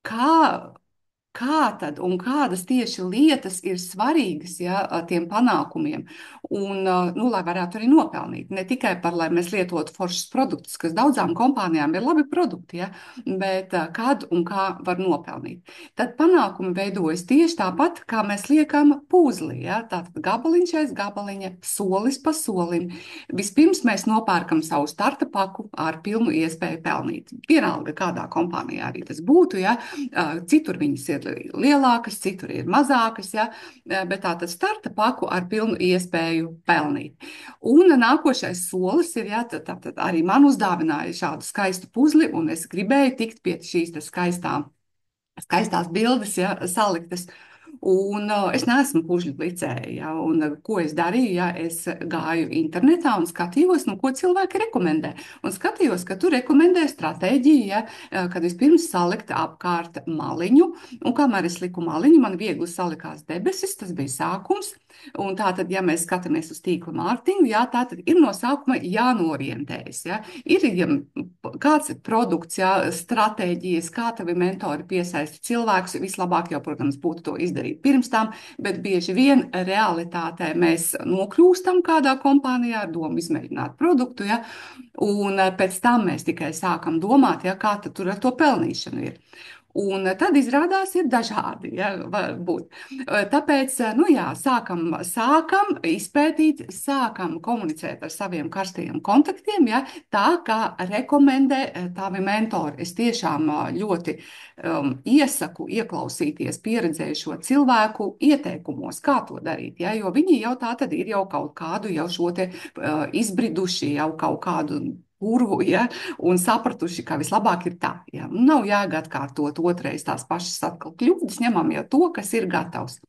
kā tad un kādas tieši lietas ir svarīgas, ja, tiem panākumiem, un, nu, lai varētu arī nopelnīt. Ne tikai par, lai mēs lietotu foršus produktus, kas daudzām kompānijām ir labi produkti, ja, bet kad un kā var nopelnīt. Tad panākumi veidojas tieši tāpat, kā mēs liekam puzli, ja, tātad gabaliņš aiz gabaliņa, solis pa solim. Vispirms mēs nopērkam savu starta paku ar pilnu iespēju pelnīt. Vienalga, kādā kompānijā arī tas būtu, ja, citur viņas ir lielākas, citur ir mazākas, ja, bet tātad starta paku ar pilnu iespēju pelnīt. Un nākošais solis ir, ja, tad arī man uzdāvināja šādu skaistu puzli, un es gribēju tikt pie šīs skaistās bildes, ja, saliktas. Un es neesmu pužļu licēja, ja, un ko es darīju, ja es gāju internetā un skatījos, nu, ko cilvēki rekomendē. Un skatījos, ka tu rekomendē stratēģiju, ja, kad vispirms salikt apkārt maliņu, un kamēr es liku maliņu, man viegli salikās debesis, tas bija sākums. Un tā tad, ja mēs skatāmies uz tīkla mārketingu, jā, tā tad ir no sākuma jānorientējas, ja. Ir, ja kāds ir produkts, ja, stratēģijas, kā tavi mentori piesaista cilvēkus, vislabāk jau, protams, būtu to izdarīt pirms tam, bet bieži vien realitātē mēs nokļūstam kādā kompānijā ar domu izmēģināt produktu, ja, un pēc tam mēs tikai sākam domāt, ja, kā tad tur ar to pelnīšanu ir. Un tad izrādās ir dažādi, ja, var būt. Tāpēc, nu jā, sākam izpētīt, sākam komunicēt ar saviem karstajiem kontaktiem, ja, tā kā rekomendē tavi mentori. Es tiešām ļoti iesaku ieklausīties pieredzējušo cilvēku ieteikumos, kā to darīt, ja, jo viņi jau tā tad ir jau kaut kādu jau šo te izbriduši, jau kaut kādu kurvu, ja, un sapratuši, ka vislabāk ir tā. Ja. Nav jēga atkārtot otrais tās pašas atkal kļūdas, ņemam jau to, kas ir gatavs.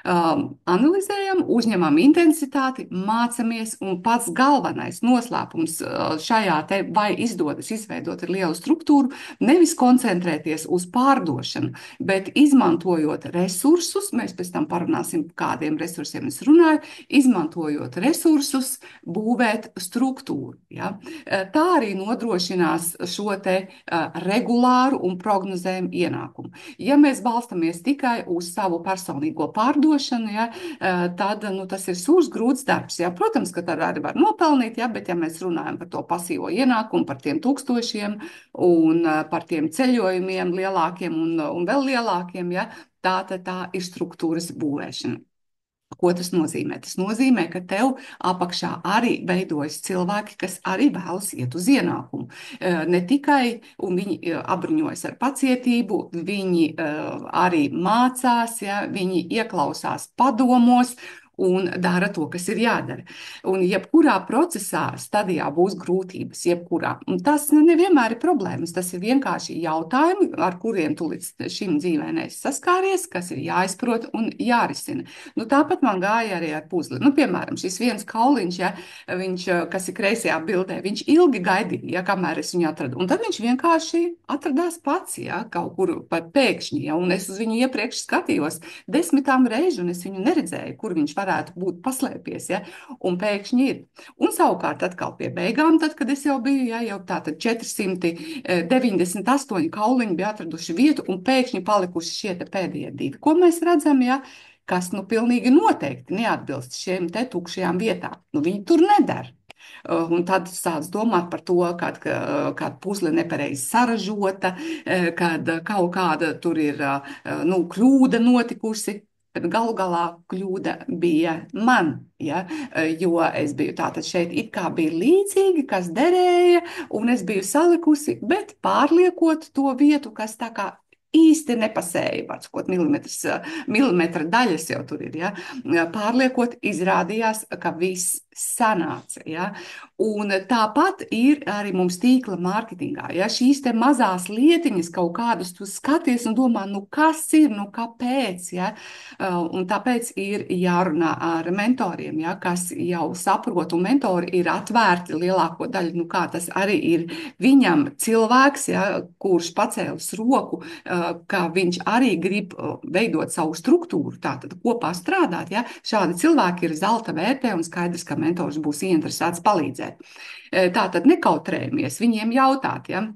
Analizējam, uzņemam intensitāti, mācamies, un pats galvenais noslēpums šajā te vai izdodas izveidot lielu struktūru, nevis koncentrēties uz pārdošanu, bet izmantojot resursus, mēs pēc tam parunāsim, kādiem resursiem es runāju, izmantojot resursus, būvēt struktūru. Ja? Tā arī nodrošinās šo te regulāru un prognozējumu ienākumu. Ja mēs balstamies tikai uz savu personīgo pārdošanu, ja, tad nu, tas ir sūrs, grūts darbs. Ja. Protams, ka tad arī var nopelnīt, ja, bet ja mēs runājam par to pasīvo ienākumu, par tiem tūkstošiem un par tiem ceļojumiem lielākiem un vēl lielākiem, ja, tā ir struktūras būvēšana. Ko tas nozīmē? Tas nozīmē, ka tev apakšā arī veidojas cilvēki, kas arī vēlas iet uz ienākumu. Ne tikai, un viņi apbruņojas ar pacietību, viņi arī mācās, ja, viņi ieklausās padomos un dara to, kas ir jādara. Un jebkurā procesā, stadijā būs grūtības, jebkurā. Un tas nevienmēr ir problēmas, tas ir vienkārši jautājumi, ar kuriem tu līdz šim dzīvē neesi saskāries, kas ir jāizprot un jārisina. Nu, tāpat man gāja arī ar puzli. Nu, piemēram, šis viens kauliņš, ja, viņš, kas ir kreisajā bildē, viņš ilgi gaidīja, ja, kamēr es viņu atradu. Un tad viņš vienkārši atradās pats, ja, kaut kur pat pēkšņi, ja, un es uz viņu iepriekš skatījos 10 reižu, un es viņu neredzēju, kur viņš varētu būt paslēpies, ja, un pēkšņi ir. Un savukārt atkal pie beigām, tad, kad es jau biju, ja, jau tātad 498 kauliņi bija atraduši vietu, un pēkšņi palikuši šie te pēdējie 2. Ko mēs redzam, ja, kas nu pilnīgi noteikti neatbilst šiem te tukšajām vietām. Nu, viņi tur nedara. Un tad sāc domāt par to, kāda puzle nepareizi saražota, kad kaut kāda tur ir nu, kļūda notikusi. Bet galu galā kļūda bija man, ja, jo es biju tātad šeit it kā bija līdzīgi, kas derēja, un es biju salikusi, bet pārliekot to vietu, kas tā kā īsti nepasēja, var sakot, milimetra daļas jau tur ir, ja, pārliekot izrādījās, ka viss sanāca, ja, un tāpat ir arī mums tīkla mārketingā, ja, šīs te mazās lietiņas kaut kādas tu skaties un domā, nu kas ir, nu kāpēc, ja, un tāpēc ir jārunā ar mentoriem, ja, kas jau saprot, un mentori ir atvērti lielāko daļu, nu kā tas arī ir viņam cilvēks, ja, kurš pacēlis roku, ka viņš arī grib veidot savu struktūru, tātad kopā strādāt, ja, šādi cilvēki ir zelta vērtē un skaidrs, ka mentors būs ieinteresēts palīdzēt. Tātad nekautrējamies viņiem jautāt, ja.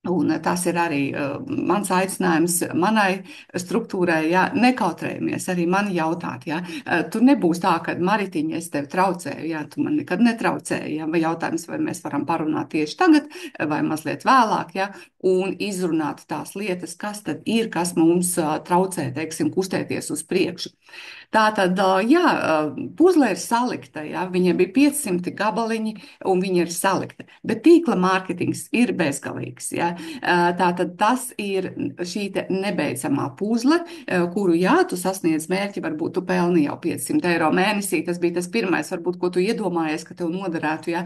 Un tas ir arī mans aicinājums manai struktūrai, ja nekautrējamies arī man jautāt. Ja. Tur nebūs tā, ka Maritiņa, es tevi traucēju, ja tu man nekad netraucēji. Ja. Vai jautājums, vai mēs varam parunāt tieši tagad vai mazliet vēlāk, ja, un izrunāt tās lietas, kas tad ir, kas mums traucē, teiksim, kustēties uz priekšu. Tā tad, jā, puzle ir salikta, jā, viņiem bija 500 gabaliņi, un viņi ir salikti. Bet tīkla mārketings ir bezgalīgs. Jā. Tā tad tas ir šī te nebeidzamā puzle, kuru, jā, tu sasniedz mērķi, varbūt tu pelni jau 500 eiro mēnesī. Tas bija tas pirmais, varbūt, ko tu iedomājies, ka tev noderētu, jā,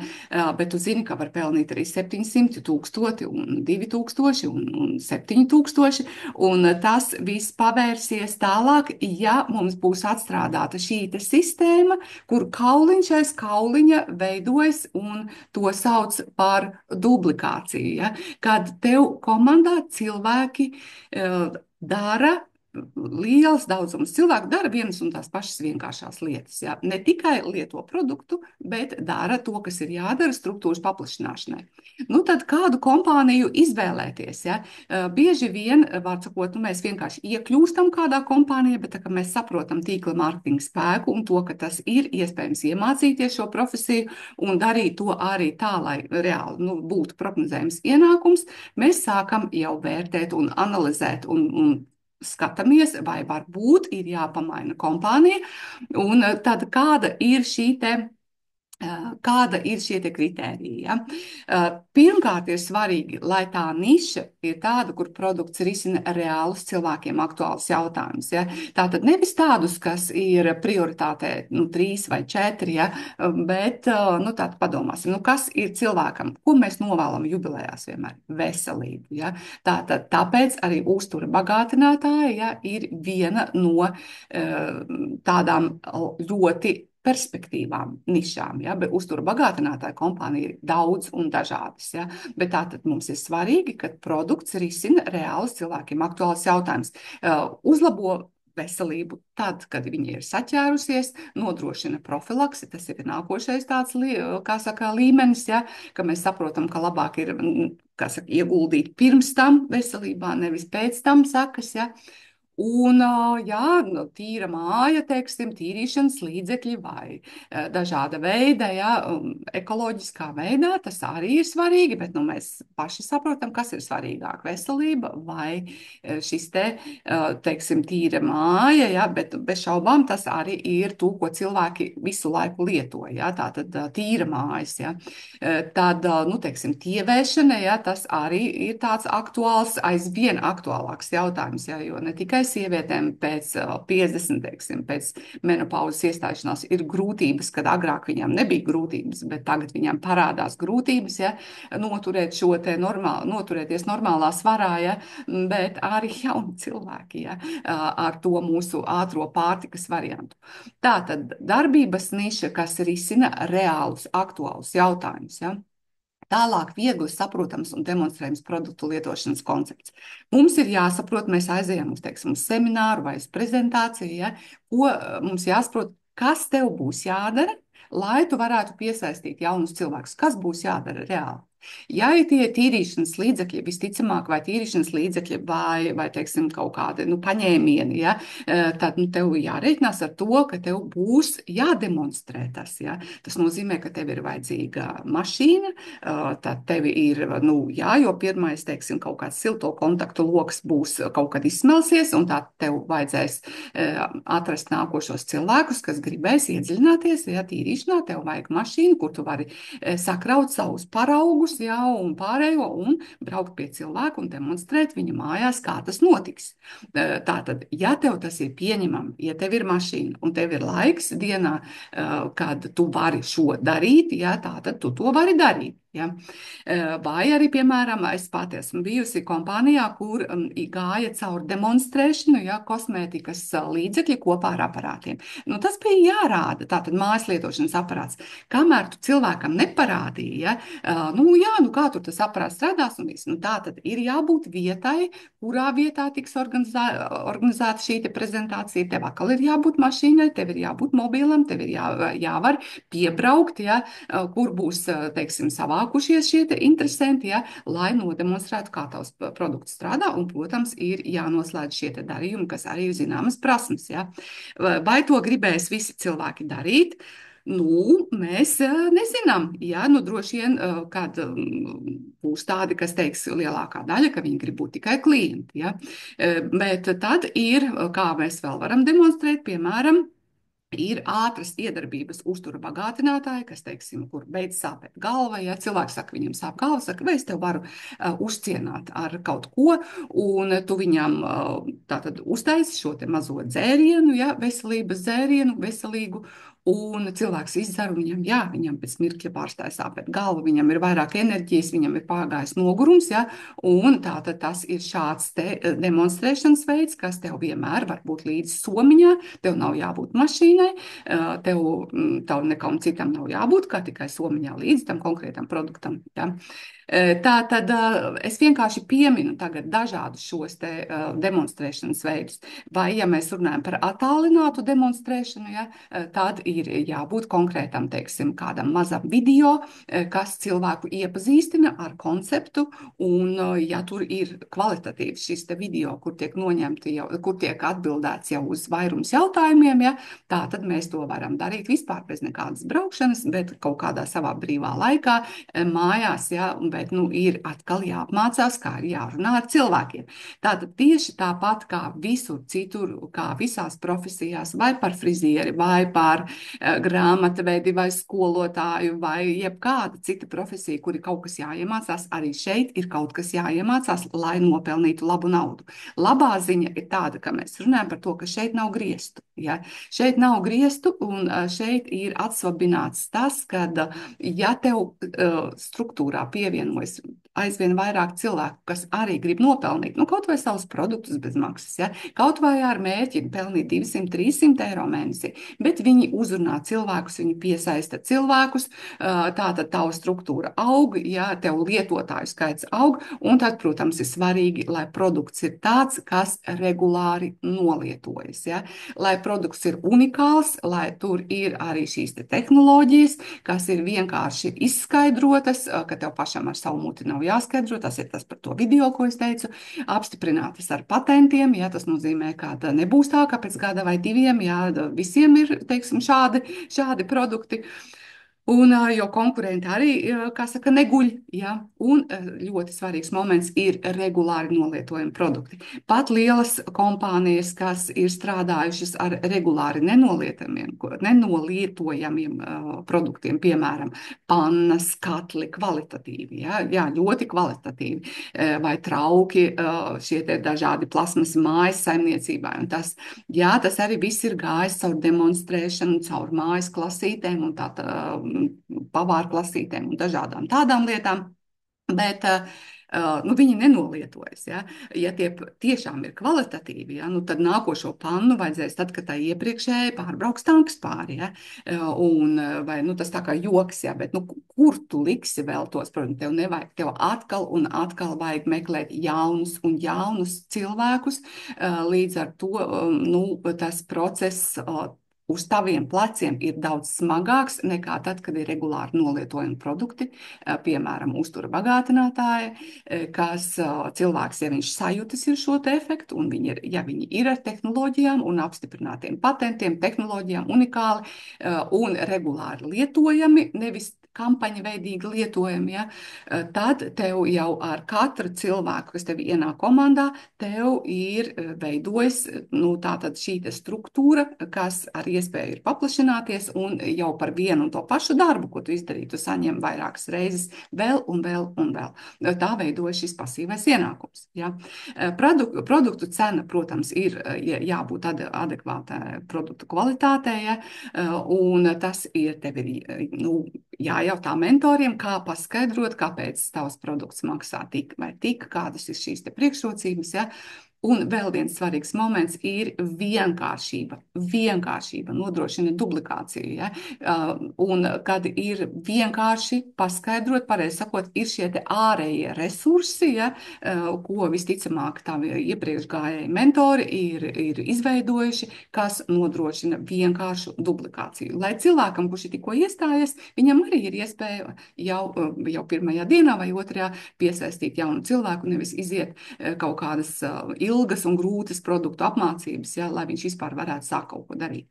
bet tu zini, ka var pelnīt arī 700, 1000 un 2000 un 7000, un tas viss pavērsies tālāk, ja mums būs atstrādāta šī sistēma, kur kauliņš aiz kauliņa veidojas, un to sauc par duplikāciju. Ja? Kad tev komandā cilvēki dara. Liels daudzums cilvēku dara vienas un tās pašas vienkāršās lietas. Ja? Ne tikai lieto produktu, bet dara to, kas ir jādara struktūras paplašināšanai. Nu, tad kādu kompāniju izvēlēties? Ja? Bieži vien, var sakot, mēs vienkārši iekļūstam kādā kompānijā, bet tā, mēs saprotam tīkla mārketinga spēku un to, ka tas ir iespējams iemācīties šo profesiju un darīt to arī tā, lai reāli būtu prognozējums ienākums, mēs sākam jau vērtēt un analizēt un skatāmies, vai varbūt ir jāpamaina kompānija, un tad kāda ir šī te. Kāda ir šie kritēriji? Ja? Pirmkārt, ir svarīgi, lai tā niša ir tāda, kur produkts risina reālus cilvēkiem aktuālus jautājumus. Ja? Tātad nevis tādus, kas ir prioritātē 3 vai 4, ja? Bet tātad padomāsim, kas ir cilvēkam, ko mēs novēlam jubilejās vienmēr? Veselību. Ja? Tāpēc arī uztura bagātinātāja, ja, ir viena no tādām ļoti perspektīvām, nišām, ja, bet uzturu bagātinātāja kompānija ir daudz un dažādas. Ja, bet tātad mums ir svarīgi, ka produkts risina reālus cilvēkiem aktuāls jautājums. Uzlabo veselību tad, kad viņi ir saķērusies, nodrošina profilaksi, tas ir nākošais tāds, kā saka, līmenis, ja, ka mēs saprotam, ka labāk ir, ieguldīt pirms tam veselībā, nevis pēc tam sakas, ja. Un, jā, tīra māja, teiksim, tīrīšanas līdzekļi vai dažāda veida, jā, ekoloģiskā veidā, tas arī ir svarīgi, bet mēs paši saprotam, kas ir svarīgāk, veselība vai šis teiksim, tīra māja, jā, bet bez šaubām tas arī ir to, ko cilvēki visu laiku lieto, jā, tātad tīra mājas, jā. Tad, teiksim, tievēšana, jā, tas arī ir tāds aktuāls, aizvien aktuālāks jautājums, jā, jo ne tikai sievietēm pēc 50, teiksim, pēc menopauzes iestāšanās ir grūtības, kad agrāk viņām nebija grūtības, bet tagad viņām parādās grūtības, ja, noturēties normālā svarā, ja, bet arī jauni cilvēki, ja, ar to mūsu ātro pārtikas variantu. Tātad darbības niša, kas risina reālus, aktuālus jautājumus, ja. Tālāk viegli saprotams un demonstrējams produktu lietošanas koncepts. Mums ir jāsaprot, mēs aizejam uz, teiksim, uz semināru vai uz prezentāciju, ja, ko mums jāsaprot, kas tev būs jādara, lai tu varētu piesaistīt jaunus cilvēkus. Kas būs jādara reāli? Ja ir tie tīrīšanas līdzekļi, visticamāk, vai tīrīšanas līdzekļi, vai teiksim, kaut kādi paņēmieni, ja, tad tev jārēķinās ar to, ka tev būs jādemonstrē tas. Ja. Tas nozīmē, ka tev ir vajadzīga mašīna, tad tev ir, jo pirmais, teiksim, kaut kāds silto kontaktu loks būs kaut kad izsmelsies, un tā tev vajadzēs atrast nākošos cilvēkus, kas gribēs iedziļināties, ja, tīrīšanā, tev vajag mašīnu, kur tu vari sakraut savus paraugus, jā, un pārējo, un braukt pie cilvēku un demonstrēt viņa mājās, kā tas notiks. Tātad, ja tev tas ir pieņemami, ja tev ir mašīna un tev ir laiks dienā, kad tu vari šo darīt, jā, tātad tu to vari darīt. Ja? Vai arī, piemēram, es pati esmu bijusi kompānijā, kur gāja caur demonstrēšanu, ja, kosmētikas līdzekļi kopā ar aparātiem. Tas bija jārāda, tātad mājas lietošanas aparāts. Kamēr tu cilvēkam neparādīja, kā tur tas aparāts strādās un viss. Tātad ir jābūt vietai, kurā vietā tiks organizēta šī prezentācija. Tev atkal ir jābūt mašīnai, tev ir jābūt mobilam, tev ir jāvar piebraukt, ja, kur būs, teiksim, savā savākušies šie te interesanti, ja, lai nodemonstrētu, kā tavs produkts strādā, un, protams, ir jānoslēdz šie te darījumi, kas arī ir zināmas prasmes, ja. Vai to gribēs visi cilvēki darīt? Nu, mēs nezinām. Jā, nu, droši vien, kad būs tādi, kas teiks lielākā daļa, ka viņi grib būt tikai klienti. Ja? Bet tad ir, kā mēs vēl varam demonstrēt, piemēram, ir ātras iedarbības uztura bagātinātāji, kas, teiksim, kur beidz sāpēt galva. Ja cilvēks saka, viņam sāp galva, saka, vai es tev varu uzcienāt ar kaut ko, un tu viņam tātad uztaisi šo te mazo dzērienu, ja, veselības dzērienu, veselīgu, un cilvēks izdzer, un viņam, jā, viņam pēc mirkļa pārstāja sāpēt galva, viņam ir vairāk enerģijas, viņam ir pārgājis nogurums, ja, un tātad tas ir šāds te demonstrēšanas veids, kas tev vienmēr var būt līdzi somiņā, tev nav jābūt mašīnai, tev nekam citam nav jābūt, kā tikai somiņā līdzi tam konkrētam produktam, ja. Tā tad es vienkārši pieminu tagad dažādus šos te demonstrēšanas veidus. Vai, ja mēs runājam par attālinātu demonstrēšanu, ja, tad ir jābūt konkrētam, teiksim, kādam mazam video, kas cilvēku iepazīstina ar konceptu, un ja tur ir kvalitatīvs šis te video, kur tiek noņemti jau, kur tiek atbildēts jau uz vairums jautājumiem, ja, tā tad mēs to varam darīt vispār bez nekādas braukšanas, bet kaut kādā savā brīvā laikā mājās, ja, bet nu, ir atkal jāapmācās, kā ir jārunā ar cilvēkiem. Tātad tieši tāpat kā visur citur, kā visās profesijās, vai par frizieri, vai par grāmatvedi, vai skolotāju, vai jebkāda cita profesija, kur ir kaut kas jāiemācās, arī šeit ir kaut kas jāiemācās, lai nopelnītu labu naudu. Labā ziņa ir tāda, ka mēs runājam par to, ka šeit nav griestu. Ja? Šeit nav griestu, un šeit ir atsvabināts tas, ka ja tev struktūrā pievienojas aizvien vairāk cilvēku, kas arī grib nopelnīt, nu, kaut vai savus produktus bez maksas, ja? Kaut vai ar mērķi pelnīt 200-300 eiro mēnesī, bet viņi uzrunā cilvēkus, viņi piesaista cilvēkus, tātad tava struktūra aug, ja tev lietotāju skaits aug, un tad, protams, ir svarīgi, lai produkts ir tāds, kas regulāri nolietojas, ja? Lai produkts ir unikāls, lai tur ir arī šīs te tehnoloģijas, kas ir vienkārši izskaidrotas, ka tev pašam ar savu muti nav jāskaidro, tas ir tas par to video, ko es teicu, apstiprinātas ar patentiem, ja tas nozīmē, ka nebūs tā, ka pēc gada vai diviem, ja visiem ir, teiksim, šādi produkti. Un, jo konkurenti arī, kā saka, neguļ, ja? Un ļoti svarīgs moments ir regulāri nolietojami produkti. Pat lielas kompānijas, kas ir strādājušas ar regulāri nenolietojamiem produktiem, piemēram, pannas, katli, kvalitatīvi, ja? Jā, ļoti kvalitatīvi, vai trauki, šie te dažādi plasmas mājas saimniecībai. Un tas, jā, tas arī viss ir gājis caur demonstrēšanu, caur mājas klasītēm un tā pavāru klasītēm un dažādām tādām lietām, bet nu, viņi nenolietojas. Ja, ja tie tiešām ir kvalitatīvi, ja, nu, tad nākošo pannu vajadzēs tad, kad tā iepriekšēji pārbrauks tanks pāri. Ja, un, vai, nu, tas tā kā joks, ja, bet nu, kur tu liksi vēl tos, protams, tev nevajag, tev atkal un atkal vajag meklēt jaunus un jaunus cilvēkus, līdz ar to nu, tas process uz taviem pleciem ir daudz smagāks nekā tad, kad ir regulāri nolietojami produkti, piemēram, uztura bagātinātāji, kas cilvēks, ja viņš sajūtas ir šo te efektu, un ja viņi ir ar tehnoloģijām un apstiprinātiem patentiem, tehnoloģijām unikāli un regulāri lietojami, nevis kampaņa veidīgi lietojami, ja, tad tev jau ar katru cilvēku, kas tev ienāk komandā, tev ir veidojis nu, tātad šī struktūra, kas ar iespēju ir paplašināties, un jau par vienu un to pašu darbu, ko tu izdarīji, tu saņem vairākas reizes vēl un vēl un vēl. Tā veidojas šis pasīvais ienākums. Ja. Produktu cena, protams, ir jābūt adekvātai produktu kvalitātei, ja, un tas ir tev nu, jājautā mentoriem, kā paskaidrot, kāpēc tavs produkts maksā tik vai tik, kādas ir šīs te priekšrocības, ja? Un vēl viens svarīgs moments ir vienkāršība. Vienkāršība nodrošina duplikāciju. Ja? Un kad ir vienkārši paskaidrot, pareizi sakot, ir šie ārējie resursi, ja? Ko visticamāk tā iepriekšgājēji mentori ir izveidojuši, kas nodrošina vienkāršu duplikāciju. Lai cilvēkam, kurš ir tikko iestājies, viņam arī ir iespēja jau pirmajā dienā vai otrajā piesaistīt jaunu cilvēku, nevis iziet kaut kādas ilgas un grūtas produktu apmācības, ja, lai viņš vispār varētu sākt kaut ko darīt.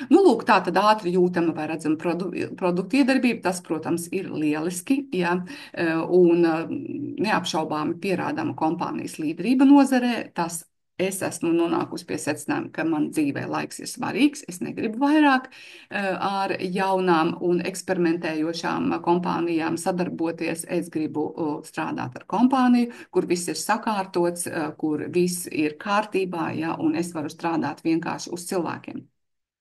Nu, lūk, tā tad ātri jūtama vai redzama produktu iedarbība, tas, protams, ir lieliski, ja, un neapšaubāmi pierādama kompānijas līderība nozarē, tas es esmu nonākusi pie secinājuma, ka man dzīvē laiks ir svarīgs. Es negribu vairāk ar jaunām un eksperimentējošām kompānijām sadarboties. Es gribu strādāt ar kompāniju, kur viss ir sakārtots, kur viss ir kārtībā, ja, un es varu strādāt vienkārši uz cilvēkiem.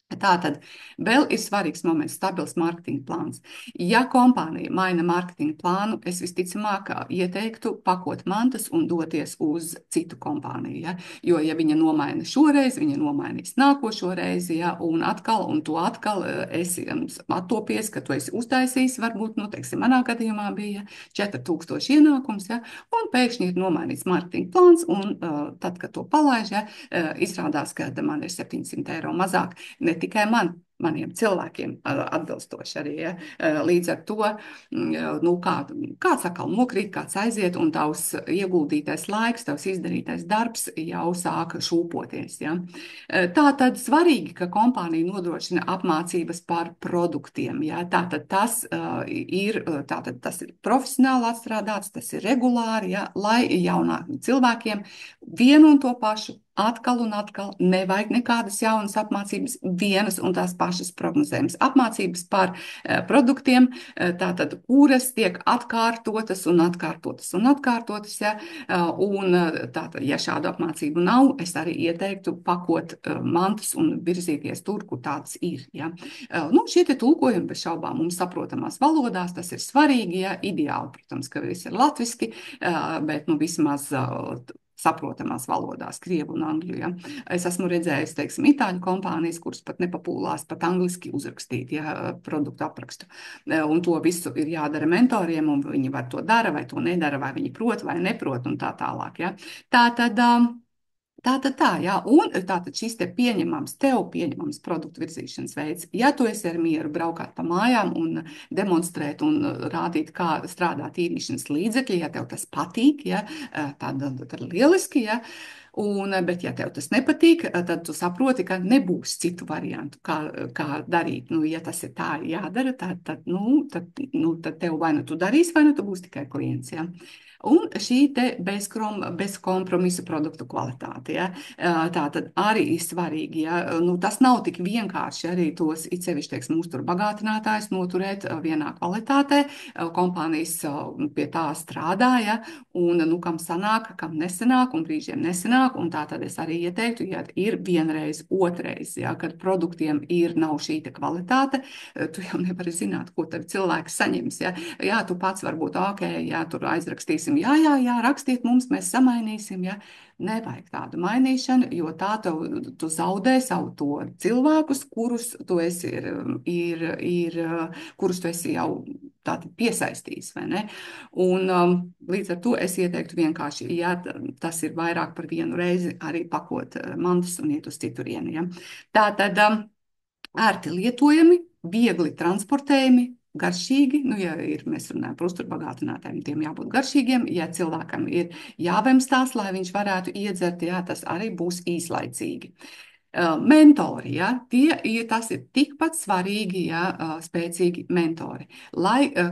Tātad vēl ir svarīgs moments - stabils mārketinga plāns. Ja kompānija maina mārketinga plānu, es visticamāk ieteiktu pakot mantas un doties uz citu kompāniju. Ja? Jo, ja viņa nomaina šoreiz, viņa nomainīs nākošo reizi, ja? Un tu atkal esi attopies, ka tu esi uztaisījis, varbūt, nu, teiksim, manā gadījumā bija 4000 ienākums, ja? Un pēkšņi ir nomainīts mārketinga plāns, un tad, kad to palaiž, ja? Izrādās, ka man ir 700 eiro mazāk. Ne tikai maniem cilvēkiem atbilstoši arī. Ja? Līdz ar to, nu, kāds atkal nokrīt, kāds aiziet, un tavs ieguldītais laiks, tavs izdarītais darbs jau sāk šūpoties. Ja? Tā tad svarīgi, ka kompānija nodrošina apmācības par produktiem. Ja? Tātad tas ir profesionāli atstrādāts, tas ir regulāri, ja? Lai jaunākiem cilvēkiem vienu un to pašu atkal un atkal nevajag nekādas jaunas apmācības, vienas un tās pašas prognozējumas apmācības par produktiem, tātad, kuras tiek atkārtotas un atkārtotas un atkārtotas, ja, un tātad, ja šādu apmācību nav, es arī ieteiktu pakot mantas un virzīties tur, kur tādas ir, ja. Nu, šie te tulkojumi bez šaubām mums saprotamās valodās, tas ir svarīgi, ja, ideāli, protams, ka viss ir latviski, bet, nu, vismaz saprotamās valodās, krievu un angļu. Ja. Es esmu redzējis, teiksim, itāļu kompānijas, kuras pat nepapūlās pat angliski uzrakstīt, ja, produktu aprakstu. Un to visu ir jādara mentoriem, un viņi var to dara, vai to nedara, vai viņi prot, vai neprot, un tā tālāk. Ja. Tātad tā, jā, un tātad šis tev pieņemams produktu virzīšanas veids. Ja tu esi ar mieru braukāt pa mājām un demonstrēt un rādīt, kā strādāt īrnišanas līdzekļi, ja tev tas patīk, ja, tad lieliski, ja. Bet, ja tev tas nepatīk, tad tu saproti, ka nebūs citu variantu, kā darīt. Nu, ja tas ir tā jādara, tad tev vai nu tu darīsi, vai nu tu būsi tikai klients. Ja. Un šī te bez kompromisa produktu kvalitāte. Ja? Tā tad arī ir svarīgi. Ja? Nu, tas nav tik vienkārši arī tos it sevišķi, teiksim, uzturu bagātinātājs noturēt vienā kvalitātē. Kompānijas pie tā strādā, ja? Un nu, kam sanāk, kam nesanāk, un brīžiem nesanāk. Un tā tad es arī ieteiktu, ja ir vienreiz, otrreiz, ja? Kad produktiem nav šī kvalitāte, tu jau nevari zināt, ko tad cilvēks saņems. Ja? Jā, tu pats varbūt, ok, jā, tur aizrakstīsi. Jā, rakstiet mums, mēs samainīsim. Ja? Nevajag tādu mainīšanu, jo tā tu zaudē savu to cilvēkus, kurus tu esi, kurus tu esi jau tātad piesaistījis, vai ne? Un līdz ar to es ieteiktu vienkārši, ja tas ir vairāk par vienu reizi, arī pakot mantas un iet uz citurieni. Ja? Tātad ērti lietojami, viegli transportējami, garšīgi, nu, ja mēs runājam par uzturbagātinātājiem, tiem jābūt garšīgiem, ja cilvēkam ir jāvemstās, lai viņš varētu iedzert, jā, tas arī būs īslaicīgi. Mentori, ja, tas ir tikpat svarīgi, ja, spēcīgi mentori,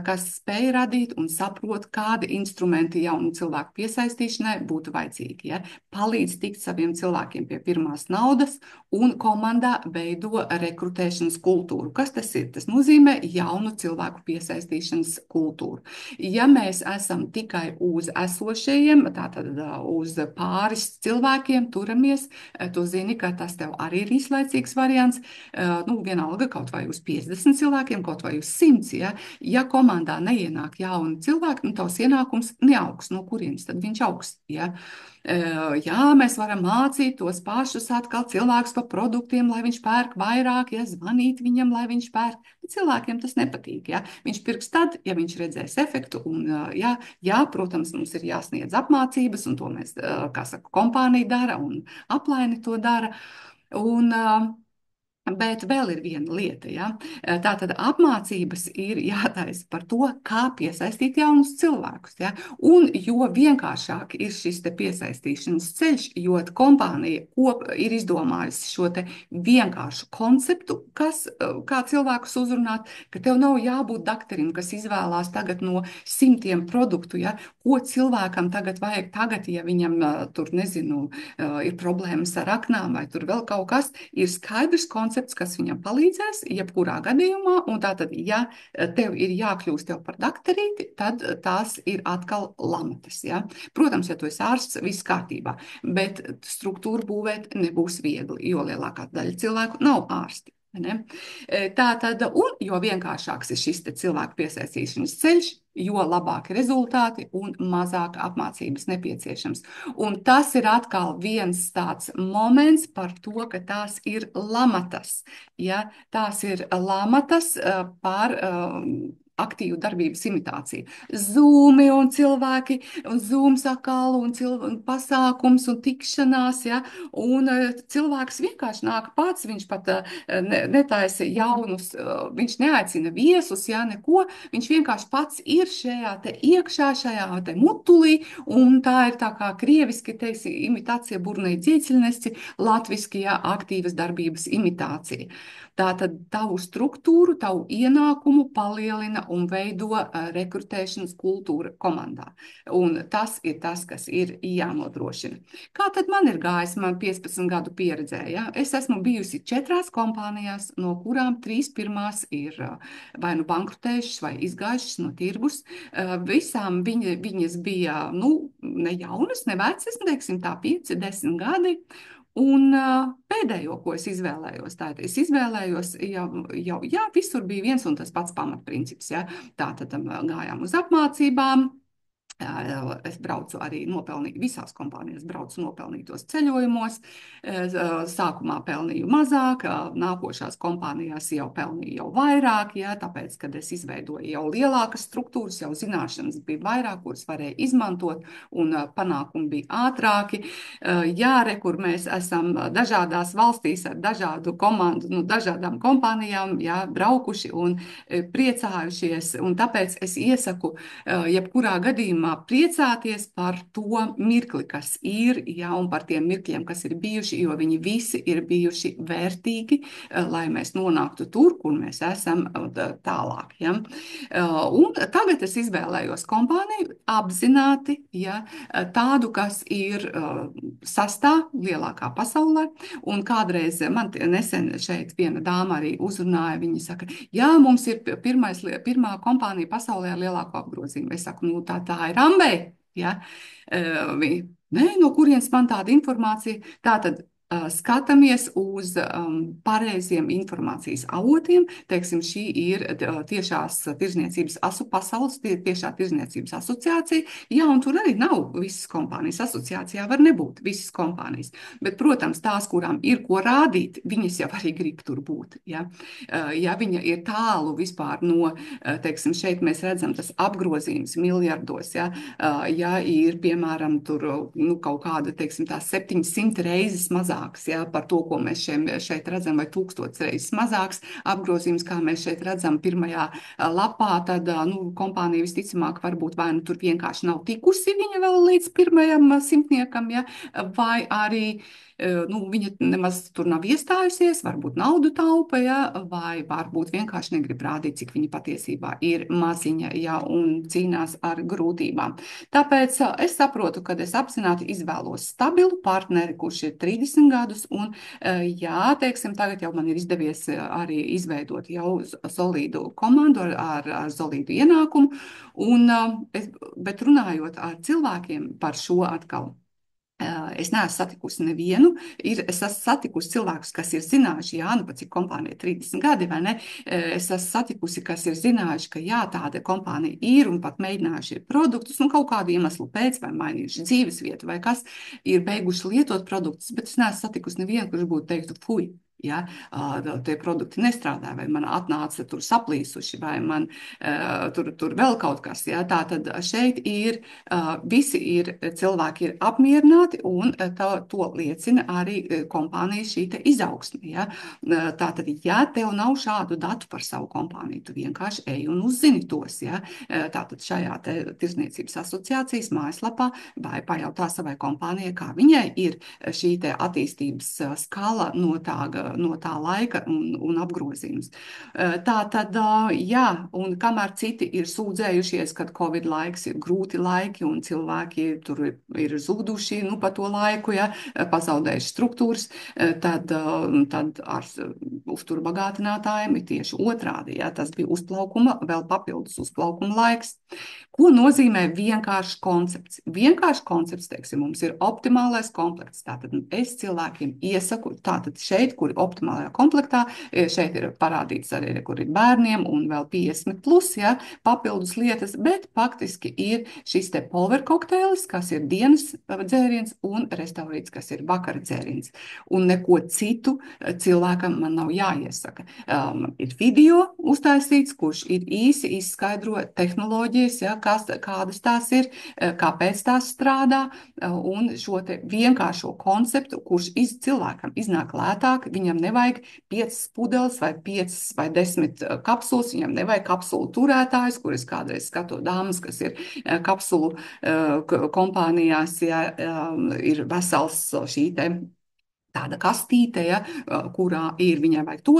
kas spēj radīt un saprot, kādi instrumenti jaunu cilvēku piesaistīšanai būtu vajadzīgi, ja, palīdz tikt saviem cilvēkiem pie pirmās naudas un komandā veido rekrutēšanas kultūru. Kas tas ir? Tas nozīmē jaunu cilvēku piesaistīšanas kultūru. Ja mēs esam tikai uz esošajiem, tātad uz pāris cilvēkiem turamies, tu zini, ka tas tev arī ir īslaicīgs variants, nu, vienalga kaut vai uz 50 cilvēkiem, kaut vai uz 100, ja, ja komandā neienāk jauni cilvēki, nu, tavs ienākums neaugs, no kurienes tad viņš augs, ja. Jā, mēs varam mācīt tos pašus atkal cilvēkus par produktiem, lai viņš pērk vairāk, ja zvanīt viņam, lai viņš pērk. Bet cilvēkiem tas nepatīk. Ja? Viņš pirks tad, ja viņš redzēs efektu. Un, jā, protams, mums ir jāsniedz apmācības, un to mēs, kā saka, kompānija dara un aplaini to dara. Un, Bet vēl ir viena lieta, ja? Tātad apmācības ir jātaisa par to, kā piesaistīt jaunus cilvēkus. Ja? Un jo vienkāršāk ir šis te piesaistīšanas ceļš, jo kompānija ir izdomājusi šo te vienkāršu konceptu, kā cilvēkus uzrunāt, ka tev nav jābūt dakterim, kas izvēlās tagad no simtiem produktu, ja? Ko cilvēkam tagad vajag tagad, ja viņam tur, nezinu, ir problēmas ar aknām vai tur vēl kaut kas, ir skaidrs koncepts, kas viņam palīdzēs, jebkurā gadījumā, un tātad, ja tev ir jākļūst tev par dakterīti, tad tās ir atkal lamatas, ja? Protams, ja tu esi ārsts, viss kārtībā, bet struktūru būvēt nebūs viegli, jo lielākā daļa cilvēku nav ārsti. Ne? Tātad, un jo vienkāršāks ir šis cilvēku piesaistīšanas ceļš, jo labāki rezultāti un mazāk apmācības nepieciešams. Un tas ir atkal viens tāds moments par to, ka tās ir lamatas. Ja? Tās ir lamatas par aktīvu darbības imitāciju. Zūmi un cilvēki, un zūms atkal, un pasākums un tikšanās, ja? Un cilvēks vienkārši nāk pats, viņš pat netaisa jaunus, viņš neaicina viesus, ja, neko, viņš vienkārši pats ir šajā te iekšā, šajā te mutulī, un tā ir tā kā krieviski, teiksi, imitācija burnai dzieciļnesti, latviski, ja, aktīvas darbības imitācija. Tātad tavu struktūru, tavu ienākumu palielina un veido rekrutēšanas kultūra komandā. Un tas ir tas, kas ir jānodrošina. Kā tad man ir gājis, man 15 gadu pieredzē, ja? Es esmu bijusi 4 kompānijās, no kurām 3 pirmās ir vai nu bankrutējušas, vai izgājušas no tirgus. Visām viņas bija, nu, ne jaunas, ne vecas, teiksim tā 5, 10 gadi. Un pēdējo, ko es izvēlējos, tātad es izvēlējos jā, visur bija viens un tas pats pamatprincips, ja. Tātad gājām uz apmācībām. Es braucu arī visās kompānijās braucu nopelnītos ceļojumos. Sākumā pelnīju mazāk, nākošās kompānijās jau pelnīju jau vairāk, ja, tāpēc, kad es izveidoju jau lielākas struktūras, jau zināšanas bija vairāk, kuras varēja izmantot, un panākumi bija ātrāki. Jā, kur mēs esam dažādās valstīs ar dažādu komandu, nu, dažādām kompānijām, jā, braukuši un priecājušies, un tāpēc es iesaku jebkurā gadījumā priecāties par to mirkli, kas ir, ja, un par tiem mirkļiem, kas ir bijuši, jo viņi visi ir bijuši vērtīgi, lai mēs nonāktu tur, kur mēs esam tālāk. Ja. Un tagad es izvēlējos kompāniju apzināti, ja, tādu, kas ir sastā lielākā pasaulē, un kādreiz man nesen šeit viena dāma arī uzrunāja, viņa saka, jā, mums ir pirmā kompānija pasaulē ar lielāko apgrozījumu. Es saku, nu tā ir Rambei, ja? Nē, no kurienes man tāda informācija? Tātad skatāmies uz pareiziem informācijas avotiem. Teiksim, šī ir tiešās tirzniecības pasaules tiešā tirzniecības asociācija. Jā, un tur arī nav visas kompānijas. Asociācijā var nebūt visas kompānijas. Bet, protams, tās, kurām ir ko rādīt, viņas jau arī grib tur būt. Ja, ja viņa ir tālu vispār no, teiksim, šeit mēs redzam tas apgrozījums miljardos, ja, ja ir, piemēram, tur nu, kaut kāda, teiksim, tās 700 reizes mazāk, ja, par to, ko mēs šeit redzam, vai 1000 reizes mazāks apgrozījums, kā mēs šeit redzam pirmajā lapā, tad nu, kompānija visticamāk varbūt vai nu tur vienkārši nav tikusi viņa vēl līdz pirmajam simtniekam, ja, vai arī nu, viņa nemaz tur nav iestājusies, varbūt naudu taupa, ja, vai varbūt vienkārši negrib rādīt, cik viņa patiesībā ir maziņa, ja, un cīnās ar grūtībām. Tāpēc es saprotu, ka es apzināti izvēlos stabilu partneri, kurš ir 30 gadus, un jā, teiksim, tagad jau man ir izdevies arī izveidot jau solīdu komandu ar solīdu ienākumu, un, bet runājot ar cilvēkiem par šo atkal, Es neesmu satikusi nevienu. Es esmu satikusi cilvēkus, kas ir zinājuši, jā, nu pat cik kompānija 30 gadi, vai ne? Es esmu satikusi, kas ir zinājuši, ka jā, tāda kompānija ir un pat mēģinājuši produktus, un kaut kādu iemeslu pēc, vai mainījuši dzīves vietu, vai kas ir beiguši lietot produktus, bet es neesmu satikusi nevienu, kurš būtu teiktu, fuj. Ja, tie produkti nestrādā, vai man atnāca tur saplīsuši, vai man tur vēl kaut kas. Ja, tā tad šeit ir visi cilvēki ir apmierināti, un to liecina arī kompānijas šī izaugsme. Ja? Tātad, ja tev nav šādu datu par savu kompāniju, tu vienkārši ej un uzzini tos. Ja? Tātad šajā Tirdzniecības asociācijas mājaslapā vai pajautā savai kompānijai, kā viņai ir šī attīstības skala no tā laika un apgrozījums. Tātad, jā, un kamēr citi ir sūdzējušies, kad Covid laiks ir grūti laiki un cilvēki tur ir zuduši pa to laiku, ja, pazaudējuši struktūras, tad ar uzturbagātinātājiem ir tieši otrādi. Ja, tas bija uzplaukuma, vēl papildus uzplaukuma laiks. Ko nozīmē vienkāršs koncepts? Vienkāršs koncepts, teiksim, mums ir optimālais komplekts. Tātad es cilvēkiem iesaku, tātad šeit, kur ir optimālajā komplektā, šeit ir parādīts arī, kur ir bērniem un vēl 50 plus, ja, papildus lietas, bet faktiski ir šis te power kokteilis, kas ir dienas dzēriens, un restaurīts, kas ir vakara dzēriens. Un neko citu cilvēkam man nav jāiesaka. Ir video uztaisīts, kurš ir īsi izskaidro tehnoloģijas, ja, kādas tās ir, kāpēc tās strādā, un šo te vienkāršo konceptu, kurš cilvēkam iznāk lētāk, viņam nevajag 5 pudeles vai 5 vai 10 kapsulas, viņam nevajag kapsulu turētājs, kur es kādreiz skatu dāmas, kas ir kapsulu kompānijās, ja, ir vesels šī te tāda kastīte, ja, kurā ir viņai vajag to,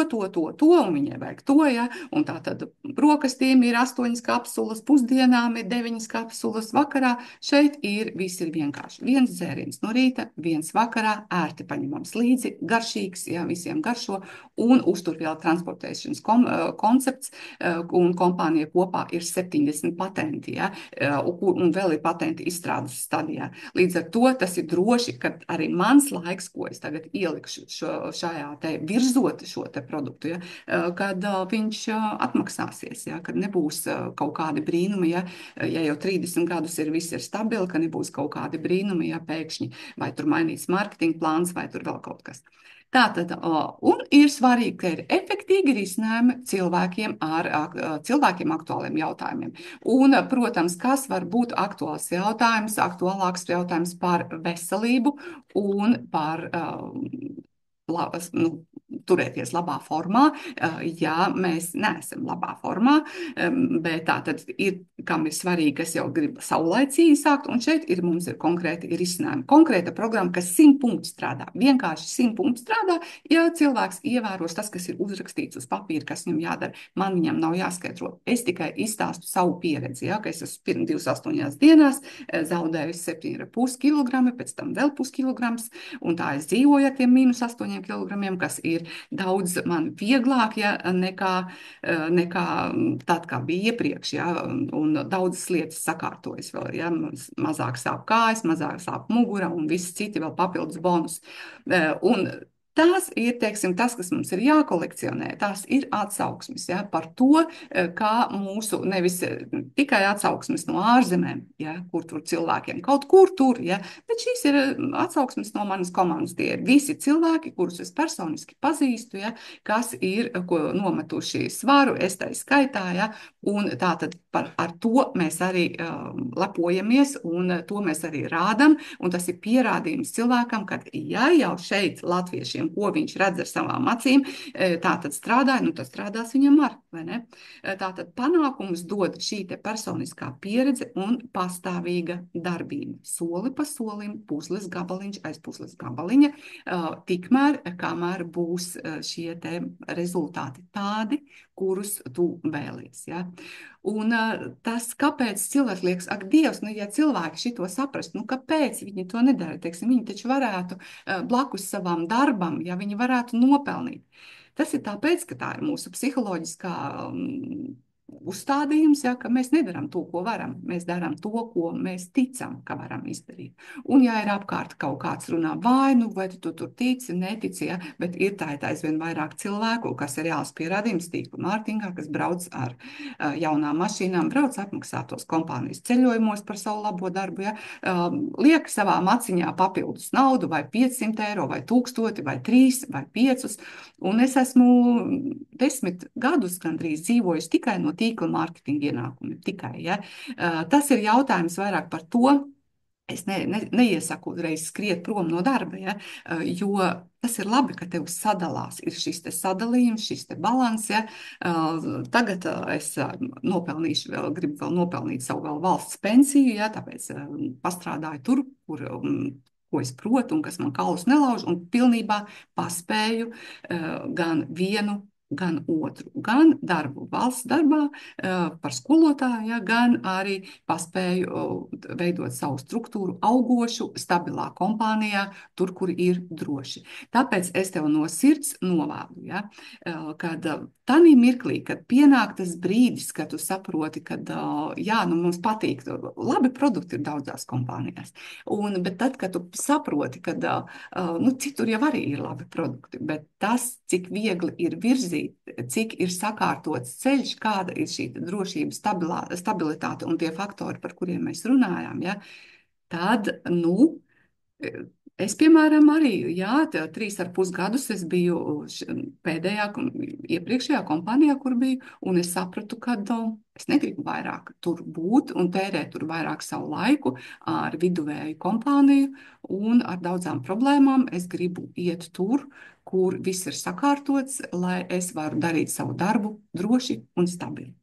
un viņai vajag to, ja, un tā tad brokastīm ir 8 kapsulas, pusdienām ir 9 kapsulas, vakarā šeit viss ir vienkārši. Viens dzēriens no rīta, viens vakarā, ērti paņemams līdzi, garšīgs, ja, visiem garšo, un uzturvielu transportēšanas koncepts, un kompānija kopā ir 70 patenti, ja, un vēl ir patenti izstrādes stadijā. Līdz ar to tas ir droši, ka arī mans laiks, ko es tagad ielikšu šajā te virzot šo te produktu, ja, kad viņš atmaksāsies, ja, kad nebūs kaut kādi brīnumi, ja jau 30 gadus viss ir stabili, ka nebūs kaut kādi brīnumi, ja pēkšņi vai tur mainīs mārketinga plāns vai tur vēl kaut kas. Tātad, un ir svarīgi, ka ir efektīgi risinājumi cilvēkiem aktuāliem jautājumiem. Un, protams, kas var būt aktuāls jautājums, aktuālāks jautājums par veselību un par turēties labā formā, ja mēs neesam labā formā, bet tā tad ir, kam ir svarīgi, kas jau grib saulaicīgi sākt, un šeit mums ir konkrēti risinājumi. Konkrēta programma, kas 100 punktu strādā, vienkārši 100 punktu strādā, ja cilvēks ievēros tas, kas ir uzrakstīts uz papīra, kas viņam jādara, man viņam nav jāskaidro. Es tikai izstāstu savu pieredzi, ja, ka es esmu pirms 28 dienās zaudējusi 7,5 kg, pēc tam vēl puskilograms, un tā es dzīvoju ar tiem -8 kg, kas ir daudz man vieglāk, ja, nekā tad, kā bija iepriekš, ja, un daudzas lietas sakārtojas vēl, ja, mazāk sāp kājas, mazāk sāp mugura un visi citi vēl papildus bonus. Un tās ir, teiksim, tas, kas mums ir jākolekcionē, tās ir atsauksmes, ja, par to, kā mūsu nevis tikai atsauksmes no ārzemēm, ja, kur tur cilvēkiem kaut kur tur, ja, bet šīs ir atsauksmes no manas komandas. Tie ir visi cilvēki, kurus es personiski pazīstu, ja, kas ir nometuši svaru, es tai skaitā, ja, un tātad ar to mēs arī lepojamies, un to mēs arī rādam, un tas ir pierādījums cilvēkam, ka ja jau šeit latviešiem, ko viņš redz ar savām acīm, tā tad strādāja, nu tad strādās viņam ar, vai ne? Tātad panākumus dod šī te personiskā pieredze un pastāvīga darbība. Soli pa solim, puzles gabaliņš aiz puzles gabaliņa, tikmēr, kamēr būs šie te rezultāti tādi, kurus tu vēlies, ja? Un tas, kāpēc cilvēks liekas, ak, Dievs, nu, ja cilvēki šito saprast, nu, kāpēc viņi to nedara, teiksim, viņi taču varētu blakus savam darbam, ja viņi varētu nopelnīt. Tas ir tāpēc, ka tā ir mūsu psiholoģiskā uzstādījums, ja, ka mēs nedarām to, ko varam. Mēs darām to, ko mēs ticam, ka varam izdarīt. Un, ja ir apkārt kaut kāds runā vainu, vai tu tur tici, netici, ja, bet ir tā aizvien vairāk cilvēku, kas ir reāls pierādījums tīkla mārketingā, kas brauc ar jaunām mašīnām, brauc apmaksātos kompānijas ceļojumos par savu labo darbu, ja, liek savā maciņā papildus naudu, vai 500 eiro, vai 1000, vai 3, vai 5. Un es esmu 10 gadus gandrīz dzīvojusi tikai no tīkla mārketinga ienākumiem. Tikai, ja. Tas ir jautājums vairāk par to. Es neiesaku uzreiz skriet prom no darba, ja, jo tas ir labi, ka tev sadalās. Ir šis te sadalījums, šis te balans. Ja. Tagad es nopelnīšu, gribu vēl nopelnīt savu vēl valsts pensiju, ja, tāpēc pastrādāju tur, kur ko es protu un kas man kaulus nelauž, un pilnībā paspēju gan vienu, gan otru, gan darbu valsts darbā par skolotāju, ja, gan arī paspēju veidot savu struktūru augošu, stabilā kompānijā, tur, kur ir droši. Tāpēc es tev no sirds novēlu, ja, kad tanī mirklī, kad pienāk tas brīdis, kad tu saproti, ka jā, nu mums patīk, labi produkti ir daudzās kompānijās, bet tad, kad tu saproti, ka nu, citur jau arī ir labi produkti, bet tas, cik viegli ir virzīt, cik ir sakārtots ceļš, kāda ir šī drošības stabilitāte un tie faktori, par kuriem mēs runājām, ja, tad, nu, es, piemēram, arī, jā, 3,5 gadus es biju iepriekšējā kompānijā, kur biju, un es sapratu, ka es negribu vairāk tur būt un tērēt tur vairāk savu laiku ar viduvēju kompāniju un ar daudzām problēmām. Es gribu iet tur, kur viss ir sakārtots, lai es varu darīt savu darbu droši un stabili.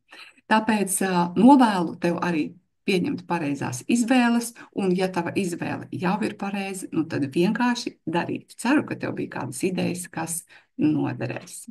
Tāpēc novēlu tev arī pieņemt pareizās izvēles, un ja tava izvēle jau ir pareiza, nu tad vienkārši darīt. Ceru, ka tev bija kādas idejas, kas noderēs.